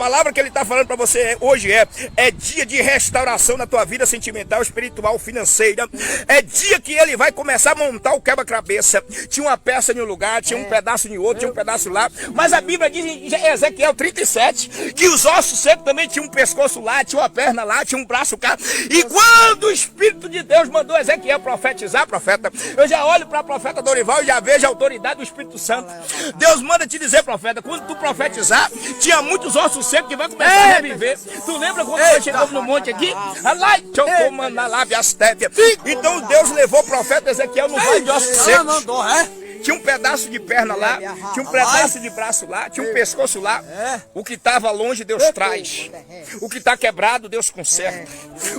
palavra que ele está falando para você hoje é dia de restauração na tua vida sentimental, espiritual, financeira. É dia que ele vai começar a montar o quebra-cabeça. Tinha uma peça em um lugar, tinha um pedaço em outro, tinha um pedaço lá. Mas a Bíblia diz em Ezequiel 37 que os ossos secos também tinham um pescoço lá, tinha uma perna lá, tinha um braço cá. E quando o Espírito de Deus mandou Ezequiel profetizar, profeta, eu já olho para a profeta Dorival e já vejo a autoridade do Espírito Santo. Deus manda te dizer, profeta, quando tu profetizar, tinha muitos ossos secos que vai começar a reviver. Tu lembra quando nós chegamos no monte aqui? Então Deus levou o profeta Ezequiel no vale de ossos secos. Tinha um pedaço de perna lá, tinha um pedaço de braço lá, tinha um pescoço lá. O que estava longe, Deus traz. O que está quebrado, Deus conserta.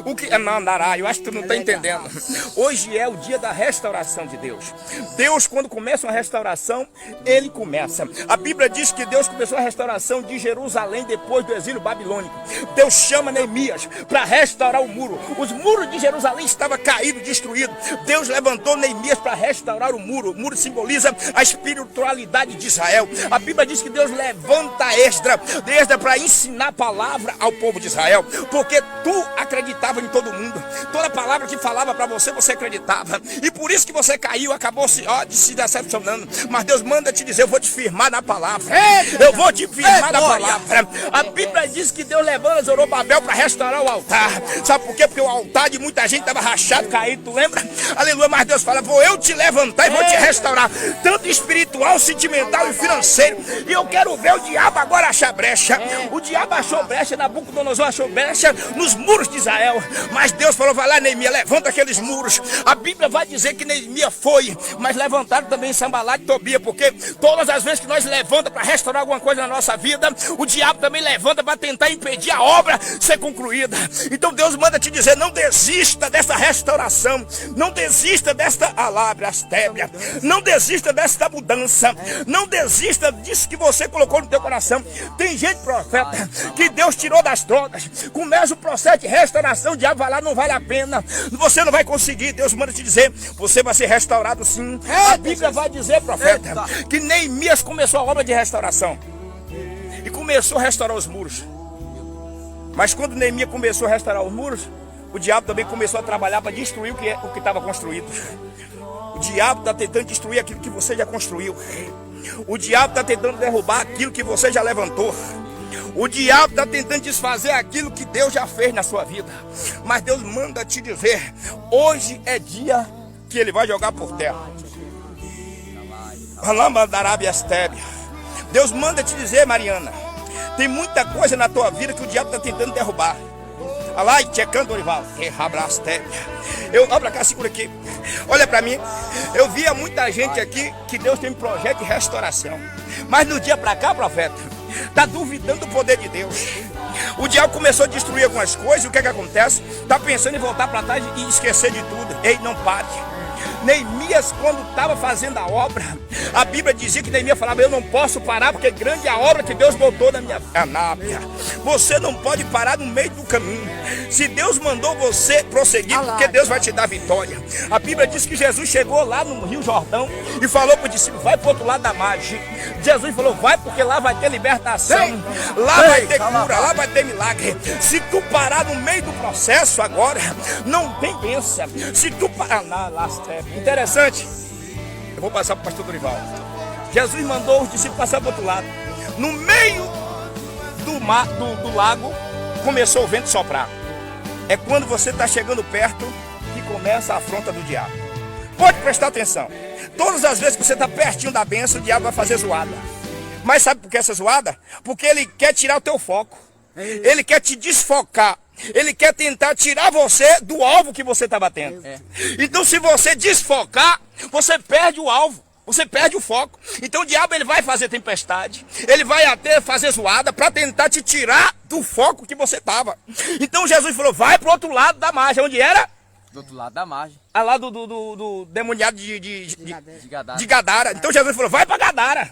O que não andará, eu acho que tu não está entendendo. Hoje é o dia da restauração de Deus. Deus, quando começa uma restauração, Ele começa. A Bíblia diz que Deus começou a restauração de Jerusalém depois do exílio babilônico. Deus chama Neemias para restaurar o muro. Os muros de Jerusalém estavam caídos, destruídos. Deus levantou Neemias para restaurar o muro. O muro simboliza a espiritualidade de Israel. A Bíblia diz que Deus levanta Esdras para ensinar a palavra ao povo de Israel, porque tu acreditava em todo mundo. Toda palavra que falava para você, você acreditava, e por isso que você caiu, acabou se decepcionando. Mas Deus manda te dizer: eu vou te firmar na palavra, eu vou te firmar na palavra. A Bíblia diz que Deus levanta Zorobabel para restaurar o altar. Sabe por quê? Porque o altar de muita gente estava rachado, caído, tu lembra? Aleluia. Mas Deus fala: vou eu te levantar e vou te restaurar, tanto espiritual, sentimental e financeiro. E eu quero ver o diabo agora achar brecha. O diabo achou brecha, Nabucodonosor achou brecha nos muros de Israel. Mas Deus falou: vai lá, Neemias, levanta aqueles muros. A Bíblia vai dizer que Neemias foi, mas levantaram também Sanbalate e Tobias, porque todas as vezes que nós levantamos para restaurar alguma coisa na nossa vida, o diabo também levanta para tentar impedir a obra ser concluída. Então Deus manda te dizer: não desista dessa restauração, não desista desta alabrastébia, não desista desta mudança, não desista disso que você colocou no teu coração. Tem gente, profeta, que Deus tirou das drogas, começa o processo de restauração, o diabo vai lá: não vale a pena, você não vai conseguir. Deus manda te dizer: você vai ser restaurado sim. A Bíblia vai dizer, profeta, que Neemias começou a obra de restauração e começou a restaurar os muros. Mas quando Neemias começou a restaurar os muros, o diabo também começou a trabalhar para destruir o que estava construído. O diabo está tentando destruir aquilo que você já construiu. O diabo está tentando derrubar aquilo que você já levantou. O diabo está tentando desfazer aquilo que Deus já fez na sua vida. Mas Deus manda te dizer: hoje é dia que Ele vai jogar por terra. Deus manda te dizer, Mariana, tem muita coisa na tua vida que o diabo está tentando derrubar. Olha pra cá, segura aqui. Olha pra mim. Eu via muita gente aqui que Deus tem um projeto de restauração, mas no dia pra cá, profeta, tá duvidando do poder de Deus. O diabo começou a destruir algumas coisas. O que é que acontece? Tá pensando em voltar para trás e esquecer de tudo. Ei, não pare. Neemias, quando estava fazendo a obra, a Bíblia dizia que Neemias falava: eu não posso parar, porque grande é a obra que Deus botou na minha anápia. Você não pode parar no meio do caminho. Se Deus mandou você prosseguir, porque Deus vai te dar vitória. A Bíblia diz que Jesus chegou lá no Rio Jordão e falou para o discípulo: vai para o outro lado da margem. Jesus falou: vai, porque lá vai ter libertação, lá vai ter cura, lá vai ter milagre. Se tu parar no meio do processo agora, não tem bênção. Se tu parar interessante, eu vou passar para o pastor Dorival. Jesus mandou os discípulos passar para o outro lado. No meio do lago, começou o vento soprar. É quando você está chegando perto que começa a afronta do diabo. Pode prestar atenção. Todas as vezes que você está pertinho da bênção, o diabo vai fazer zoada. Mas sabe por que essa zoada? Porque ele quer tirar o teu foco. Ele quer te desfocar. Ele quer tentar tirar você do alvo que você está batendo. Então, se você desfocar, você perde o alvo. Você perde o foco. Então o diabo, ele vai fazer tempestade. Ele vai até fazer zoada para tentar te tirar do foco que você estava. Então Jesus falou: vai para o outro lado da margem. Onde era? Do outro lado da margem. Lá do demoniado de Gadara. Então Jesus falou: vai para Gadara.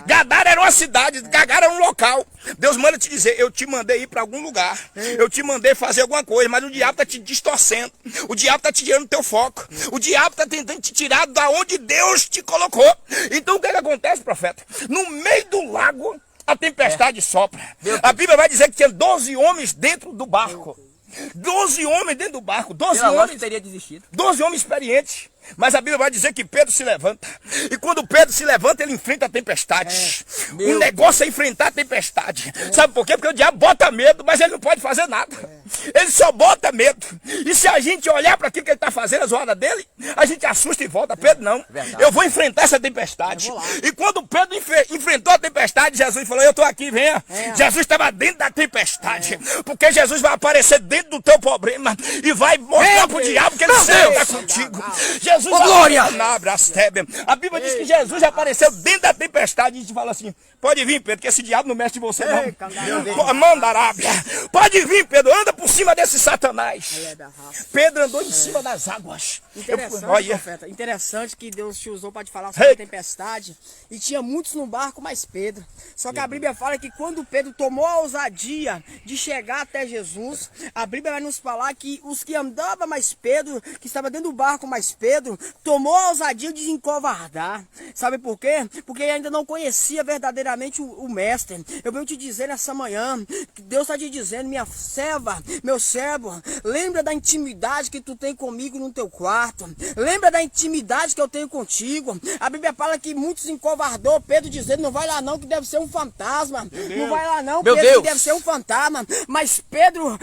Gadara era uma cidade, Gadara era um local. Deus manda te dizer: eu te mandei ir para algum lugar, eu te mandei fazer alguma coisa, mas o diabo está te distorcendo. O diabo está te tirando do teu foco. O diabo está tentando te tirar da onde Deus te colocou. Então o que acontece, profeta? No meio do lago, a tempestade sopra. A Bíblia vai dizer que tinha 12 homens dentro do barco. 12 homens dentro do barco, 12 homens, teria desistido. 12 homens experientes. Mas a Bíblia vai dizer que Pedro se levanta. E quando Pedro se levanta, ele enfrenta a tempestade. O negócio é enfrentar a tempestade. Sabe por quê? Porque o diabo bota medo, mas ele não pode fazer nada. Ele só bota medo. E se a gente olhar para aquilo que ele está fazendo, a zoada dele, a gente assusta e volta. Pedro, não. Eu vou enfrentar essa tempestade. E quando Pedro enfrentou a tempestade, Jesus falou, eu estou aqui, venha. Jesus estava dentro da tempestade. Porque Jesus vai aparecer dentro do teu problema e vai mostrar para o diabo que ele sempre está contigo. Jesus, glória! A Bíblia diz que Jesus apareceu dentro da tempestade e a gente fala assim, pode vir, Pedro, que esse diabo não mexe em você, não. Manda Arábia. Pode vir, Pedro, anda por cima desse Satanás. Pedro andou em cima das águas. Interessante, profeta. Interessante que Deus te usou para te falar sobre a tempestade. E tinha muitos no barco, mais Pedro. Só que a Bíblia fala que quando Pedro tomou a ousadia de chegar até Jesus, a Bíblia vai nos falar que os que andavam mais Pedro, que estava dentro do barco mais Pedro, tomou a ousadia de encovardar. Sabe por quê? Porque ele ainda não conhecia verdadeiramente o mestre. Eu venho te dizer nessa manhã, que Deus está te dizendo, minha serva, meu servo, lembra da intimidade que tu tem comigo no teu quarto. Lembra da intimidade que eu tenho contigo. A Bíblia fala que muitos encovardou Pedro dizendo, não vai lá não, que deve ser um fantasma. Não vai lá não, Pedro, que deve ser um fantasma. Mas Pedro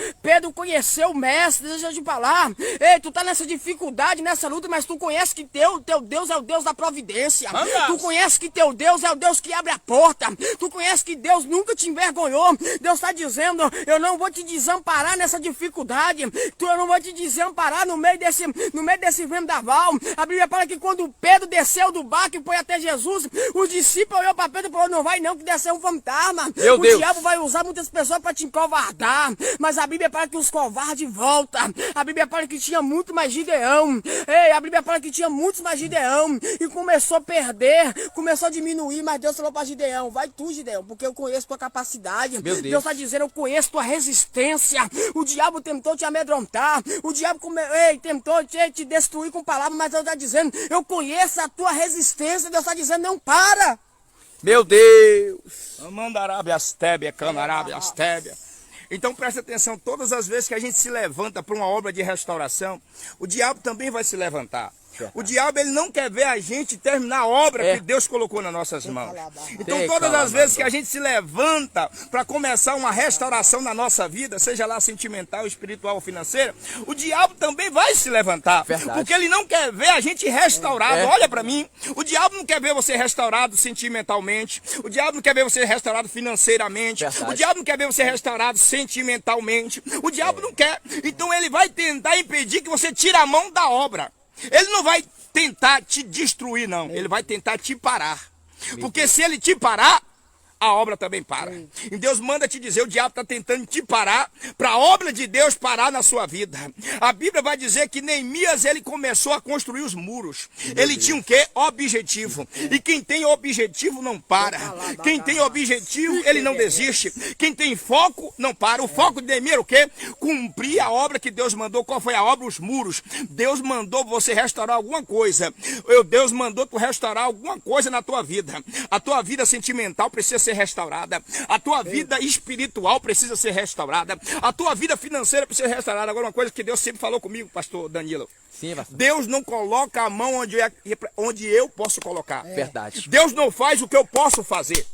conheceu o mestre, deixa eu te falar. Ei, tu tá nessa dificuldade, nessa luta, mas tu conhece que teu Deus é o Deus da providência. Tu conhece que teu Deus é o Deus que abre a porta. Tu conhece que Deus nunca te envergonhou. Deus está dizendo, eu não vou te desamparar nessa dificuldade. Eu não vou te desamparar no meio desse vendaval. A Bíblia fala que quando Pedro desceu do barco e foi até Jesus, os discípulos olhou para Pedro e falou, não vai não, que desceu um fantasma. O diabo vai usar muitas pessoas para te encovardar. Mas a Bíblia fala que os covardes voltam. A Bíblia fala que tinha muito mais Gideão. Ei, a Bíblia fala que tinha muitos mais Gideão. E começou a perder, começou a diminuir, mas Deus falou para Gideão, vai tu, Gideão, porque eu conheço tua capacidade. Deus está dizendo, eu conheço tua resistência. O diabo tentou te amedrontar. O diabo tentou te destruir com palavras, mas Deus está dizendo, eu conheço a tua resistência. Deus está dizendo, não para. Meu Deus. Mandarábia, astébia, canarábia, astébia. Então presta atenção, todas as vezes que a gente se levanta para uma obra de restauração, o diabo também vai se levantar. O diabo, ele não quer ver a gente terminar a obra que Deus colocou nas nossas mãos. Então todas as vezes que a gente se levanta para começar uma restauração na nossa vida, seja lá sentimental, espiritual ou financeira, o diabo também vai se levantar. Porque ele não quer ver a gente restaurado. Olha para mim, o diabo não quer ver você restaurado sentimentalmente. O diabo não quer ver você restaurado financeiramente. O diabo não quer ver você restaurado sentimentalmente. O diabo não quer. Então ele vai tentar impedir que você tire a mão da obra. Ele não vai tentar te destruir, não. Ele vai tentar te parar. Porque se ele te parar, a obra também para. E Deus manda te dizer, o diabo está tentando te parar, para a obra de Deus parar na sua vida. A Bíblia vai dizer que Neemias, ele começou a construir os muros. Ele tinha um quê? Objetivo. E quem tem objetivo não para. Quem tem objetivo, ele não desiste. Quem tem foco, não para. O foco de Neemias era o quê? Cumprir a obra que Deus mandou. Qual foi a obra? Os muros. Deus mandou você restaurar alguma coisa. Deus mandou tu restaurar alguma coisa na tua vida. A tua vida sentimental precisa ser restaurada, a tua vida espiritual precisa ser restaurada, a tua vida financeira precisa ser restaurada. Agora, uma coisa que Deus sempre falou comigo, pastor Danilo, Deus não coloca a mão onde eu posso colocar. Verdade. Deus não faz o que eu posso fazer.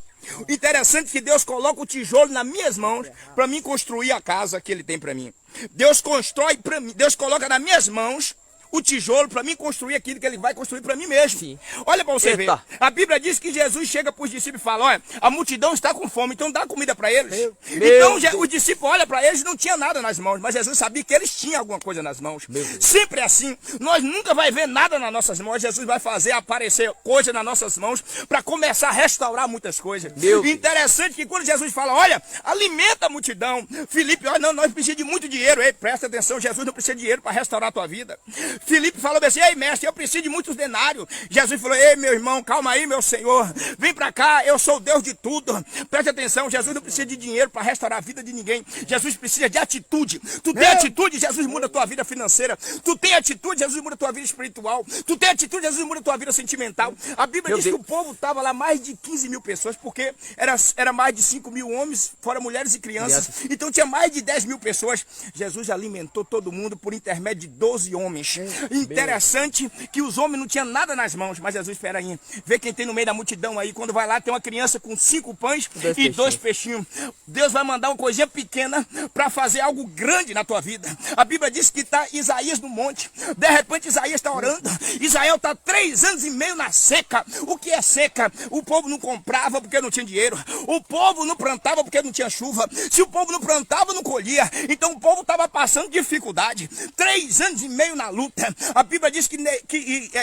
Interessante que Deus coloca o tijolo nas minhas mãos para mim construir a casa que Ele tem para mim. Deus constrói para mim, Deus coloca nas minhas mãos o tijolo para mim construir aquilo que ele vai construir para mim mesmo. Sim. Olha para você ver. A Bíblia diz que Jesus chega para os discípulos e fala, olha, a multidão está com fome, então dá comida para eles. Então os discípulos olham para eles e não tinha nada nas mãos, mas Jesus sabia que eles tinham alguma coisa nas mãos. Sempre é assim. Nós nunca vai ver nada nas nossas mãos. Jesus vai fazer aparecer coisa nas nossas mãos para começar a restaurar muitas coisas. Interessante que quando Jesus fala, olha, alimenta a multidão. Filipe, olha, não, nós precisamos de muito dinheiro. Ei, presta atenção, Jesus não precisa de dinheiro para restaurar a tua vida. Filipe falou assim, ei mestre, eu preciso de muitos denários. Jesus falou, ei meu irmão, calma aí meu Senhor, vem pra cá, eu sou o Deus de tudo. Preste atenção, Jesus não precisa de dinheiro para restaurar a vida de ninguém. Jesus precisa de atitude. Tu tem atitude, Jesus muda a tua vida financeira. Tu tem atitude, Jesus muda a tua vida espiritual. Tu tem atitude, Jesus muda a tua vida sentimental. A Bíblia diz que o povo estava lá mais de 15 mil pessoas, porque era mais de 5 mil homens, fora mulheres e crianças. Então tinha mais de 10 mil pessoas. Jesus alimentou todo mundo por intermédio de 12 homens. Interessante que os homens não tinham nada nas mãos, mas Jesus, espera aí, vê quem tem no meio da multidão aí, quando vai lá tem uma criança com 5 pães e 2 peixinhos. Deus vai mandar uma coisinha pequena para fazer algo grande na tua vida. A Bíblia diz que está Isaías no monte, de repente Isaías está orando, Israel está 3 anos e meio na seca. O que é seca? O povo não comprava porque não tinha dinheiro, o povo não plantava porque não tinha chuva, se o povo não plantava não colhia, então o povo estava passando dificuldade, 3 anos e meio na luta. A Bíblia diz que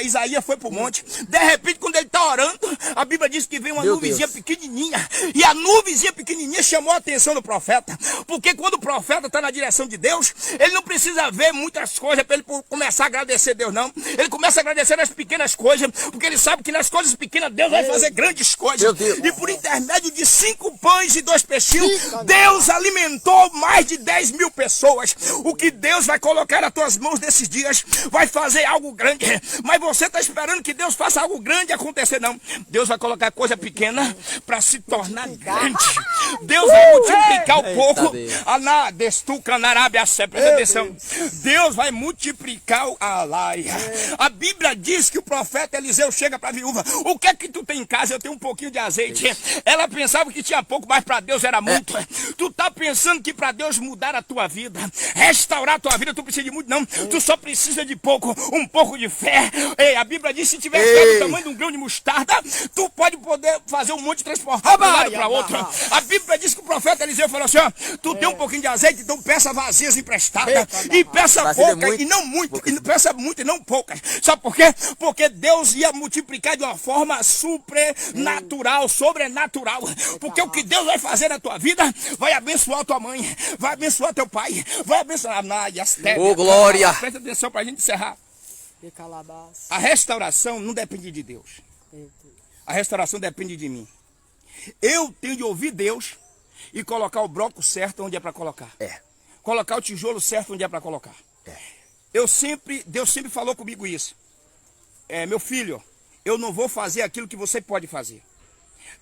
Isaías foi para o monte, de repente quando ele está orando, a Bíblia diz que veio uma nuvenzinha pequenininha, e a nuvenzinha pequenininha chamou a atenção do profeta, porque quando o profeta está na direção de Deus, ele não precisa ver muitas coisas para ele começar a agradecer a Deus, não. Ele começa a agradecer nas pequenas coisas, porque ele sabe que nas coisas pequenas Deus vai fazer grandes coisas. E por intermédio de 5 pães e 2 peixinhos, Deus alimentou mais de 10 mil pessoas. O que Deus vai colocar nas tuas mãos nesses dias vai fazer algo grande, mas você está esperando que Deus faça algo grande acontecer, não. Deus vai colocar coisa pequena para se tornar grande. Deus vai multiplicar o pouco. Presta atenção. Deus vai multiplicar a laia. A Bíblia diz que o profeta Eliseu chega para a viúva. O que é que tu tem em casa? Eu tenho um pouquinho de azeite. Ela pensava que tinha pouco, mas para Deus era muito. Tu tá pensando que para Deus mudar a tua vida, restaurar a tua vida, tu precisa de muito? Não. Tu só precisa de pouco, um pouco de fé. Ei, a Bíblia diz que se tiver fé do tamanho de um grão de mostarda, tu pode poder fazer um monte transportar de um lado para outro. A Bíblia diz que o profeta Eliseu falou assim, ó, tu tem um pouquinho de azeite, então peça vazias emprestadas. E peça poucas e não muito. E peça muito e não poucas. Sabe por quê? Porque Deus ia multiplicar de uma forma supernatural, sobrenatural. Porque o que Deus vai fazer na tua vida vai abençoar tua mãe, vai abençoar teu pai, vai abençoar oh, glória. Presta atenção para a gente encerrar. A restauração não depende de Deus. A restauração depende de mim. Eu tenho de ouvir Deus e colocar o bloco certo onde é para colocar. Colocar o tijolo certo onde é para colocar. Deus sempre falou comigo isso. Meu filho, eu não vou fazer aquilo que você pode fazer.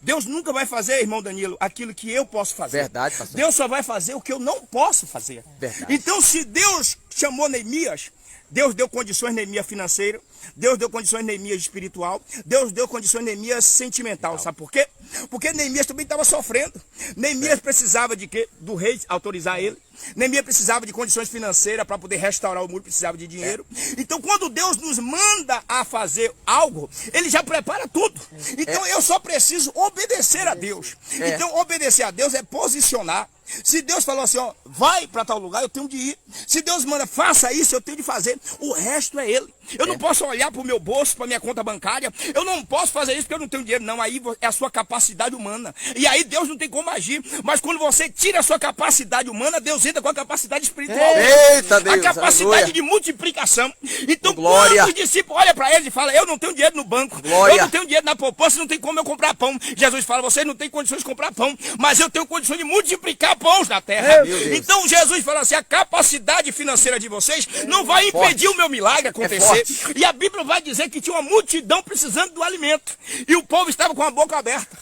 Deus nunca vai fazer, irmão Danilo, aquilo que eu posso fazer. Verdade, pastor. Deus só vai fazer o que eu não posso fazer. Verdade. Então, se Deus chamou Neemias, Deus deu condições Neemias financeiro, Deus deu condições Neemias espiritual, Deus deu condições Neemias sentimental. Sabe por quê? Porque Neemias também estava sofrendo. Neemias precisava de quê? Do rei autorizar ele. Neemias precisava de condições financeiras para poder restaurar o muro, precisava de dinheiro. Então, quando Deus nos manda a fazer algo, Ele já prepara tudo. Então, eu só preciso obedecer a Deus. Então, obedecer a Deus é posicionar. Se Deus falou assim, ó, vai para tal lugar, eu tenho de ir. Se Deus manda, faça isso, eu tenho de fazer. O resto é Ele. Eu não posso olhar para o meu bolso, para a minha conta bancária. Eu não posso fazer isso porque eu não tenho dinheiro. Não, aí é a sua capacidade humana. E aí Deus não tem como agir. Mas quando você tira a sua capacidade humana, Deus entra com a capacidade espiritual. Eita, Deus, a capacidade aleluia. de multiplicação. Então, Glória. quando os discípulos olham para eles e falam, eu não tenho dinheiro no banco. Glória. Eu não tenho dinheiro na poupança, não tem como eu comprar pão. Jesus fala, vocês não têm condições de comprar pão, mas eu tenho condições de multiplicar pães na terra. Então Jesus fala assim, a capacidade financeira de vocês não vai impedir o meu milagre acontecer. E a Bíblia vai dizer que tinha uma multidão precisando do alimento. E o povo estava com a boca aberta.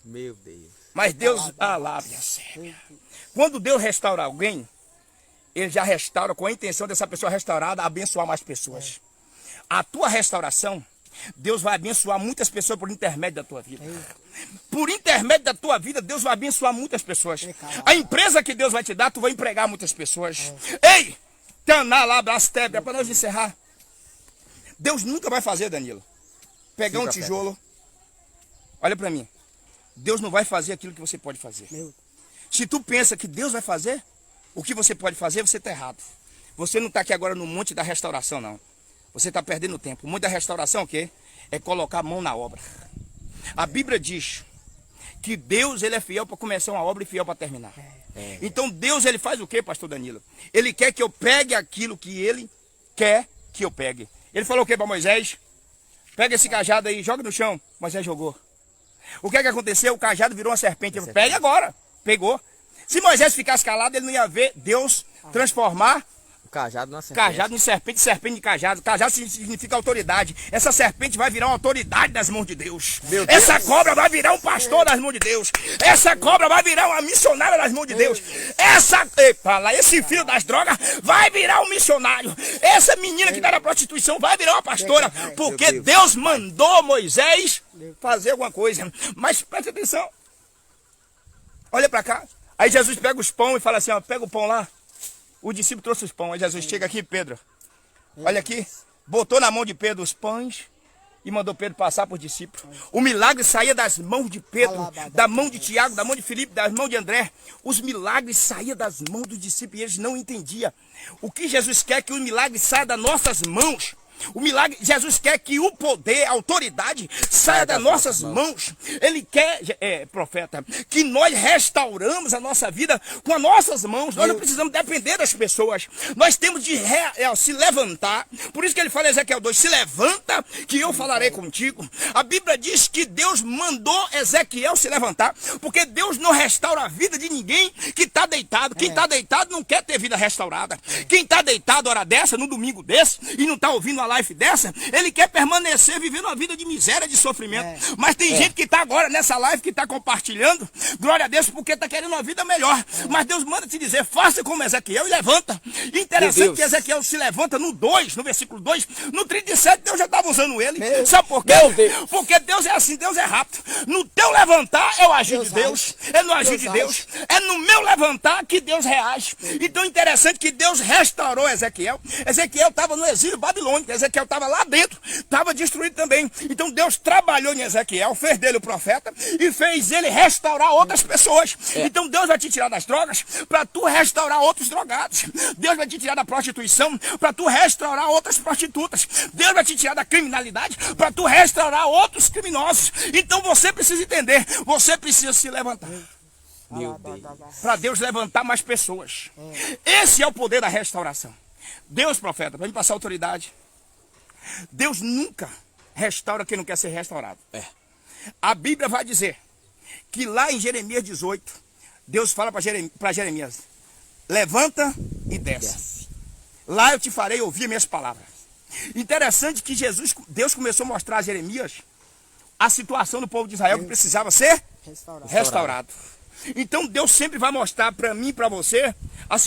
Meu Deus. Mas Deus, quando Deus restaura alguém, Ele já restaura com a intenção dessa pessoa restaurada abençoar mais pessoas. A tua restauração, Deus vai abençoar muitas pessoas por intermédio da tua vida. Por intermédio da tua vida, Deus vai abençoar muitas pessoas. A empresa que Deus vai te dar, tu vai empregar muitas pessoas. Ei! É para nós encerrar. Deus nunca vai fazer, Danilo, pegar um tijolo. Olha para mim. Deus não vai fazer aquilo que você pode fazer. Se tu pensa que Deus vai fazer o que você pode fazer, você está errado. Você não está aqui agora no monte da restauração, não. Você está perdendo tempo. O monte da restauração o quê? É colocar a mão na obra. A Bíblia diz que Deus, Ele é fiel para começar uma obra e fiel para terminar. Então Deus, Ele faz o quê, pastor Danilo? Ele quer que eu pegue aquilo que Ele quer que eu pegue. Ele falou o que para Moisés? Pega esse cajado aí, joga no chão. Moisés jogou. O que é que aconteceu? O cajado virou uma serpente. Ele falou, pegue agora. Pegou. Se Moisés ficasse calado, ele não ia ver Deus transformar O cajado na serpente. cajado em serpente, serpente em cajado. Cajado significa autoridade. Essa serpente vai virar uma autoridade nas mãos de Deus. Essa cobra vai virar um pastor nas mãos de Deus. Essa cobra vai virar uma missionária nas mãos de Deus. Esse filho das drogas vai virar um missionário. Essa menina que está na prostituição vai virar uma pastora. Porque Deus mandou Moisés fazer alguma coisa. Mas preste atenção. Olha para cá. Aí Jesus pega os pão e fala assim, ó, pega o pão lá. O discípulo trouxe os pão. Aí Jesus chega aqui, Pedro. Olha aqui. Botou na mão de Pedro os pães e mandou Pedro passar por discípulo. O milagre saía das mãos de Pedro, da mão de Tiago, da mão de Filipe, das mãos de André. Os milagres saíam das mãos dos discípulos e eles não entendiam. O que Jesus quer é que o milagre saia das nossas mãos. O milagre, Jesus quer que o poder, a autoridade saia das nossas mãos. Ele quer, profeta, que nós restauramos a nossa vida com as nossas mãos. Nós não precisamos depender das pessoas. Nós temos de se levantar. Por isso que ele fala em Ezequiel 2, se levanta que eu falarei contigo. A Bíblia diz que Deus mandou Ezequiel se levantar, porque Deus não restaura a vida de ninguém que está deitado. Quem está deitado não quer ter vida restaurada. Quem está deitado hora dessa, no domingo desse, e não está ouvindo a live dessa, ele quer permanecer vivendo uma vida de miséria, de sofrimento. Mas tem gente que está agora nessa live, que está compartilhando, glória a Deus, porque está querendo uma vida melhor. Mas Deus manda te dizer, faça como Ezequiel e levanta. E interessante que Ezequiel se levanta no 2, no versículo 2, no 37, Deus já estava usando ele. Sabe por quê? Porque Deus é assim, Deus é rápido. No teu levantar é o agir de Deus, é no agir de Deus, é no meu levantar que Deus reage. Então interessante que Deus restaurou Ezequiel. Ezequiel estava no exílio babilônico, Ezequiel estava lá dentro, estava destruído também. Então Deus trabalhou em Ezequiel, fez dele o profeta e fez ele restaurar outras pessoas. Então Deus vai te tirar das drogas para tu restaurar outros drogados. Deus vai te tirar da prostituição para tu restaurar outras prostitutas. Deus vai te tirar da criminalidade para tu restaurar outros criminosos. Então você precisa entender, você precisa se levantar. Meu Deus. Para Deus levantar mais pessoas. Esse é o poder da restauração. Deus, profeta, para me passar autoridade. Deus nunca restaura quem não quer ser restaurado. A Bíblia vai dizer que lá em Jeremias 18, Deus fala para Jeremias, levanta e desce. Lá eu te farei ouvir minhas palavras. Interessante que Deus começou a mostrar a Jeremias a situação do povo de Israel que precisava ser restaurado. Então Deus sempre vai mostrar para mim e para você a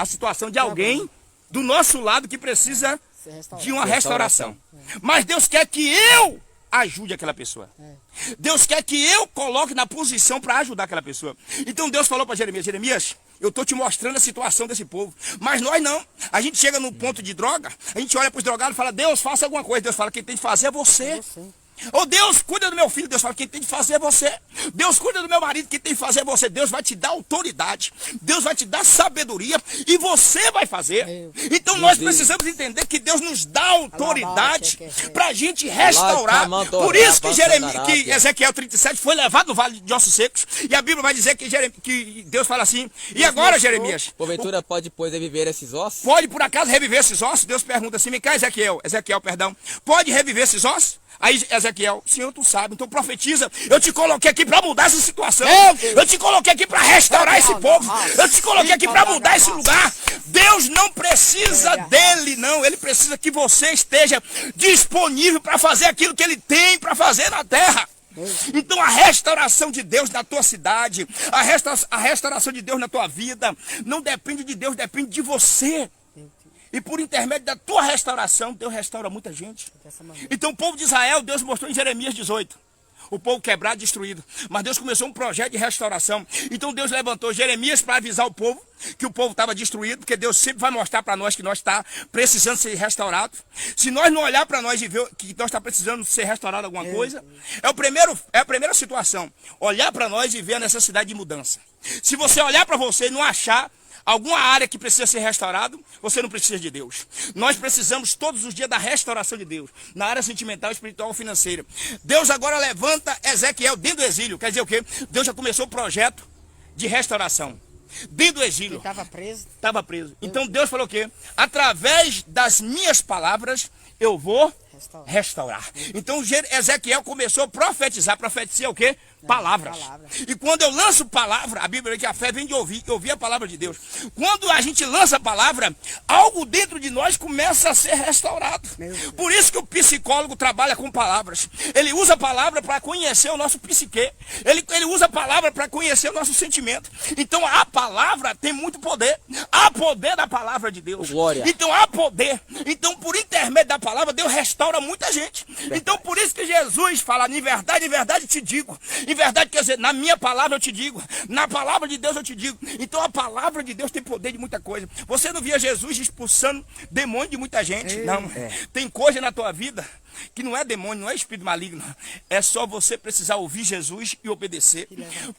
situação de alguém do nosso lado que precisa de uma restauração. Mas Deus quer que eu ajude aquela pessoa. Deus quer que eu coloque na posição para ajudar aquela pessoa. Então Deus falou para Jeremias, Jeremias, eu estou te mostrando a situação desse povo. Mas nós não. A gente chega no ponto de droga, a gente olha para os drogados e fala, Deus, faça alguma coisa. Deus fala, quem tem de fazer é você. Ou Deus, cuida do meu filho. Deus fala, quem tem de fazer é você. Deus, cuida do meu marido. Quem tem de fazer é você. Deus vai te dar autoridade. Deus vai te dar sabedoria. E você vai fazer. Então nós precisamos entender que Deus nos dá autoridade para a gente restaurar. Por isso que Ezequiel 37 foi levado no vale de ossos secos. E a Bíblia vai dizer que Deus fala assim, e agora, Jeremias? Porventura pode, pois, reviver esses ossos? Pode, por acaso, reviver esses ossos? Deus pergunta assim, me cá, Ezequiel, perdão. Pode reviver esses ossos? Aí Ezequiel, Senhor, tu sabe, então profetiza. Eu te coloquei aqui para mudar essa situação. Eu te coloquei aqui para restaurar esse povo. Eu te coloquei aqui para mudar esse lugar. Deus não precisa dele, não. Ele precisa que você esteja disponível para fazer aquilo que ele tem para fazer na terra. Então a restauração de Deus na tua cidade, a restauração de Deus na tua vida, não depende de Deus, depende de você. E por intermédio da tua restauração, Deus restaura muita gente. Então o povo de Israel, Deus mostrou em Jeremias 18. O povo quebrado, destruído. Mas Deus começou um projeto de restauração. Então Deus levantou Jeremias para avisar o povo que o povo estava destruído. Porque Deus sempre vai mostrar para nós que nós está precisando ser restaurado. Se nós não olhar para nós e ver que nós está precisando ser restaurado alguma coisa, é a primeira situação. Olhar para nós e ver a necessidade de mudança. Se você olhar para você e não achar alguma área que precisa ser restaurado, você não precisa de Deus. Nós precisamos todos os dias da restauração de Deus, na área sentimental, espiritual, financeira. Deus agora levanta Ezequiel dentro do exílio. Quer dizer o quê? Deus já começou o projeto de restauração. dentro do exílio. Ele estava preso. Estava preso. Então Deus falou o quê? Através das minhas palavras, eu vou restaurar. Então Ezequiel começou a profetizar. Profetizar o quê? Palavras. E quando eu lanço palavra, a Bíblia diz que a fé vem de ouvir a palavra de Deus. Quando a gente lança a palavra, algo dentro de nós começa a ser restaurado. Por isso que o psicólogo trabalha com palavras. Ele usa a palavra para conhecer o nosso psique. Ele usa a palavra para conhecer o nosso sentimento. Então a palavra tem muito poder. Há poder da palavra de Deus. Glória. Então há poder. Então por intermédio da palavra, Deus restaura muita gente. Então por isso que Jesus fala, em verdade te digo. Em verdade, quer dizer, na minha palavra eu te digo. Na palavra de Deus eu te digo. Então a palavra de Deus tem poder de muita coisa. Você não via Jesus expulsando demônio de muita gente. Não. Tem coisa na tua vida que não é demônio, não é espírito maligno. É só você precisar ouvir Jesus e obedecer.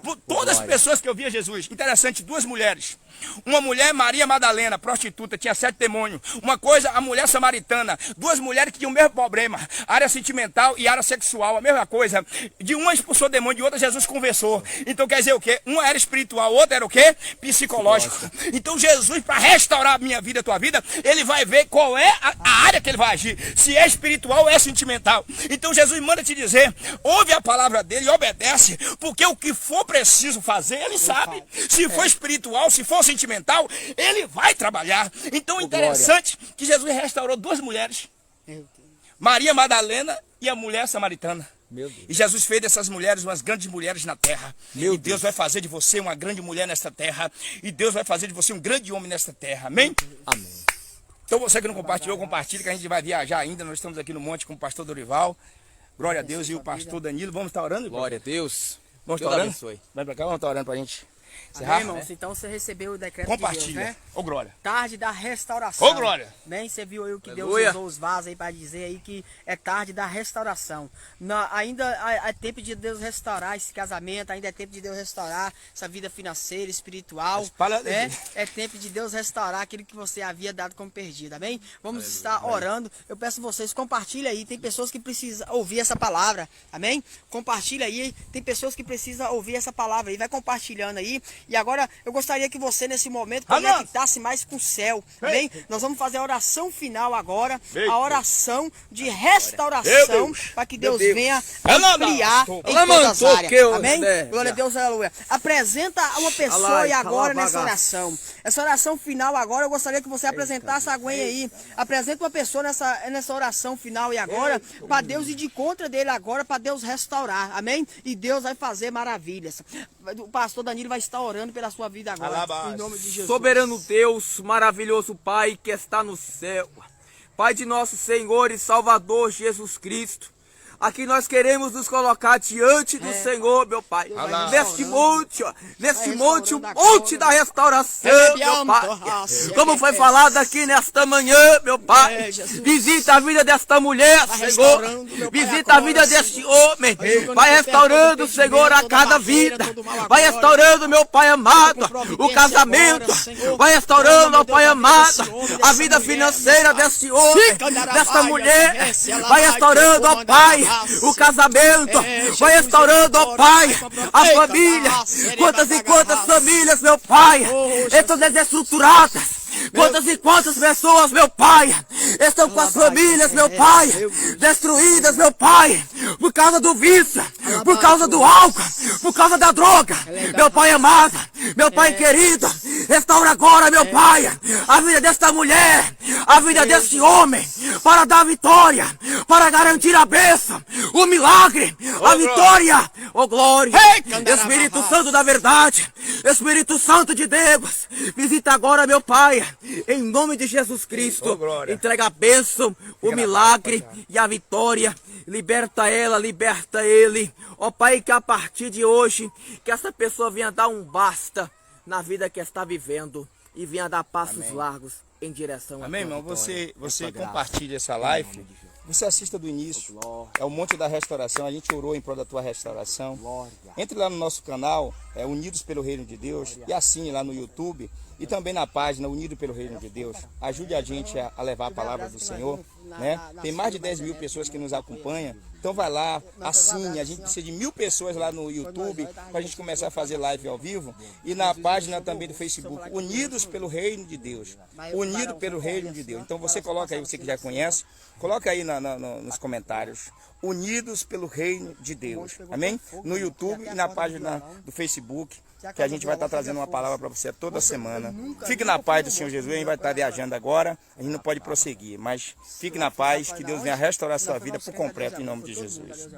Por todas as pessoas que ouviam Jesus. Interessante, duas mulheres. Uma mulher, Maria Madalena, prostituta, tinha 7 demônios. Uma coisa, a mulher samaritana. Duas mulheres que tinham o mesmo problema. Área sentimental e área sexual, a mesma coisa. De uma expulsou demônio, de outra Jesus conversou. Então quer dizer o quê? Uma era espiritual, outra era o quê? Psicológico. Então Jesus, para restaurar a minha vida, a tua vida, ele vai ver qual é a área que ele vai agir. Se é espiritual ou é sentimental. Então Jesus manda te dizer, ouve a palavra dele e obedece, porque o que for preciso fazer, ele sabe. Se for espiritual, se for sentimental, ele vai trabalhar. Então interessante que Jesus restaurou duas mulheres. Maria Madalena e a mulher samaritana. E Jesus fez dessas mulheres umas grandes mulheres na terra. E Deus vai fazer de você uma grande mulher nesta terra. E Deus vai fazer de você um grande homem nesta terra. Amém? Amém. Então você que não compartilhou, compartilhe, que a gente vai viajar ainda. Nós estamos aqui no monte com o pastor Dorival. Glória a Deus. E o pastor Danilo. Vamos estar orando? Glória a Deus. Vamos estar orando? Vai pra cá, vamos estar orando pra gente. Amém, irmãos? Então você recebeu o decreto Compartilha. de Deus, né? Ô, glória. Tarde da restauração. Ô, glória. Bem, você viu aí o que Aleluia. Deus usou os vasos aí para dizer aí que é tarde da restauração. Ainda é tempo de Deus restaurar esse casamento, ainda é tempo de Deus restaurar essa vida financeira, espiritual. Né? É tempo de Deus restaurar aquilo que você havia dado como perdido, amém? Vamos estar orando. Eu peço vocês, compartilhem aí. Tem pessoas que precisam ouvir essa palavra, amém? Compartilha aí. Tem pessoas que precisam ouvir essa palavra aí. Vai compartilhando aí. E agora eu gostaria que você nesse momento conectasse mais com o céu, amém? Nós vamos fazer a oração final agora, a oração de restauração, para que Deus venha ampliar em todas as áreas, amém? Glória a Deus, aleluia. Apresenta uma pessoa aí agora nessa oração. Essa oração final agora, eu gostaria que você apresentasse a Gwen aí. Apresenta uma pessoa nessa oração final e agora, para Deus ir de contra dele agora, para Deus restaurar, amém? E Deus vai fazer maravilhas. O pastor Danilo vai estar orando pela sua vida agora, em nome de Jesus. Soberano Deus, maravilhoso Pai que está no céu, Pai de nosso Senhor e Salvador Jesus Cristo, aqui nós queremos nos colocar diante do Senhor, meu Pai, neste monte, ó, neste monte, o monte da restauração, meu Pai, como foi falado aqui nesta manhã, meu Pai, visita a vida desta mulher, Senhor, visita a vida deste homem, vai restaurando, Senhor, a cada vida, vai restaurando, meu Pai amado, o casamento, vai restaurando, meu Pai amado, a vida financeira deste homem, desta mulher, vai restaurando, ó Pai, o casamento, vai restaurando, ó Pai, a família. Quantas e quantas famílias, meu Pai, estão desestruturadas. Quantas e quantas pessoas, meu Pai, estão com as famílias, meu Pai, destruídas, meu Pai, por causa do vício, por causa do álcool, por causa da droga. Meu Pai amado, meu Pai querido, restaura agora, meu Pai, a vida desta mulher, a vida deste homem, para dar vitória, para garantir a bênção, o milagre, a vitória, oh glória. Espírito Santo da verdade, Espírito Santo de Deus, visita agora, meu Pai, em nome de Jesus Cristo, entrega a bênção, o milagre e a vitória, liberta ela, liberta ele, ó Pai, que a partir de hoje, que essa pessoa venha dar um basta na vida que está vivendo e venha dar passos largos em direção a Deus. Amém, irmão? Você compartilha essa live, você assista do início, é o Monte da Restauração, a gente orou em prol da tua restauração. Entre lá no nosso canal, Unidos pelo Reino de Deus, e assine lá no YouTube, e também na página Unido pelo Reino de Deus. Ajude a gente a levar a palavra do Senhor, né? Tem mais de 10 mil pessoas que nos acompanham, Então vai lá, assine, a gente precisa de 1000 pessoas lá no YouTube para a gente começar a fazer live ao vivo e na página também do Facebook, Unidos pelo Reino de Deus, Unido pelo Reino de Deus. Então você coloca aí, você que já conhece, coloca aí nos comentários, Unidos pelo Reino de Deus, amém? No YouTube e na página do Facebook, que a gente vai estar trazendo uma palavra para você toda semana. Fique na paz do Senhor Jesus, a gente vai estar viajando agora, a gente não pode prosseguir, mas fique na paz, que Deus venha restaurar a sua vida por completo em nome de Jesus.